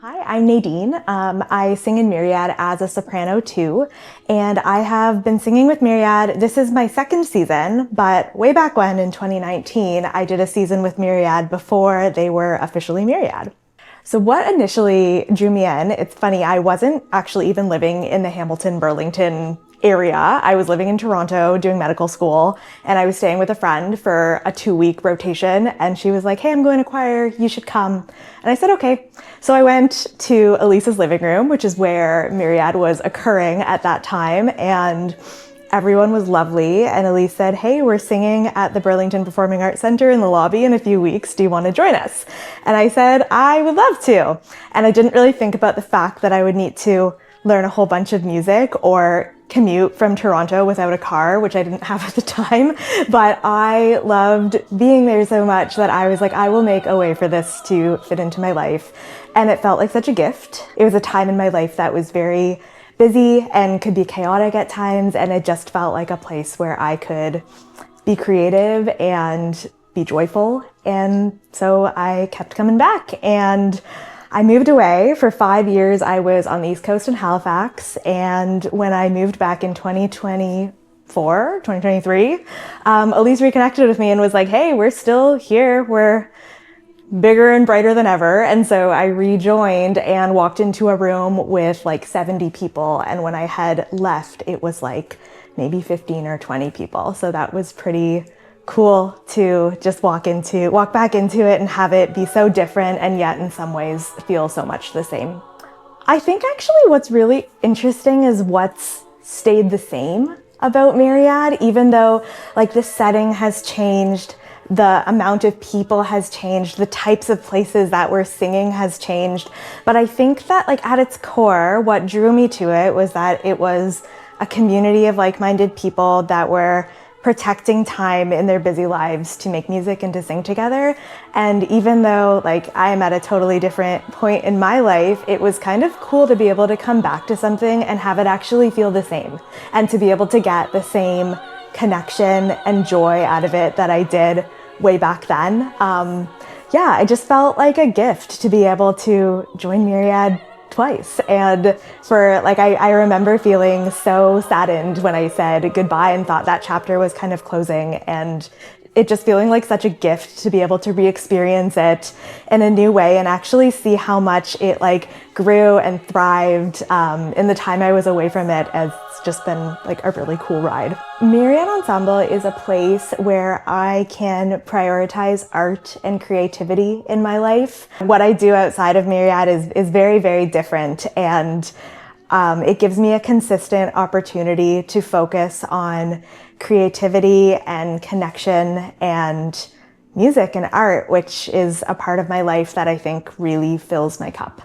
Hi, I'm Nadine. I sing in Myriad as a soprano too, and I have been singing with Myriad. This is my second season, but way back when in 2019, I did a season with Myriad before they were officially Myriad. So what initially drew me in, it's funny, I wasn't actually even living in the Hamilton, Burlington area. I was living in Toronto doing medical school, and I was staying with a friend for a 2-week rotation, and she was like, hey, I'm going to choir, you should come. And I said, okay. So I went to Elise's living room, which is where Myriad was occurring at that time, and everyone was lovely, and Elise said, hey, we're singing at the Burlington Performing Arts Center in the lobby in a few weeks. Do you want to join us? And I said, I would love to. And I didn't really think about the fact that I would need to learn a whole bunch of music or commute from Toronto without a car, which I didn't have at the time. But I loved being there so much that I was like, I will make a way for this to fit into my life. And it felt like such a gift. It was a time in my life that was very busy and could be chaotic at times, and it just felt like a place where I could be creative and be joyful. And so I kept coming back, and I moved away. For 5 years I was on the East Coast in Halifax, and when I moved back in 2023, Elise reconnected with me and was like, hey, we're still here, we're bigger and brighter than ever. And so I rejoined and walked into a room with like 70 people. And when I had left, it was like maybe 15 or 20 people. So that was pretty cool to just walk back into it and have it be so different and yet in some ways feel so much the same. I think actually what's really interesting is what's stayed the same about Myriad, even though like the setting has changed, the amount of people has changed, the types of places that we're singing has changed. But I think that like at its core, what drew me to it was that it was a community of like-minded people that were protecting time in their busy lives to make music and to sing together. And even though like I am at a totally different point in my life, it was kind of cool to be able to come back to something and have it actually feel the same, and to be able to get the same connection and joy out of it that I did way back then. Yeah, it just felt like a gift to be able to join Myriad twice. And for like, I remember feeling so saddened when I said goodbye and thought that chapter was kind of closing, and it just feeling like such a gift to be able to re-experience it in a new way and actually see how much it like grew and thrived in the time I was away from it. It's just been like a really cool ride. Myriad Ensemble is a place where I can prioritize art and creativity in my life. What I do outside of Myriad is very, very different, and it gives me a consistent opportunity to focus on creativity and connection and music and art, which is a part of my life that I think really fills my cup.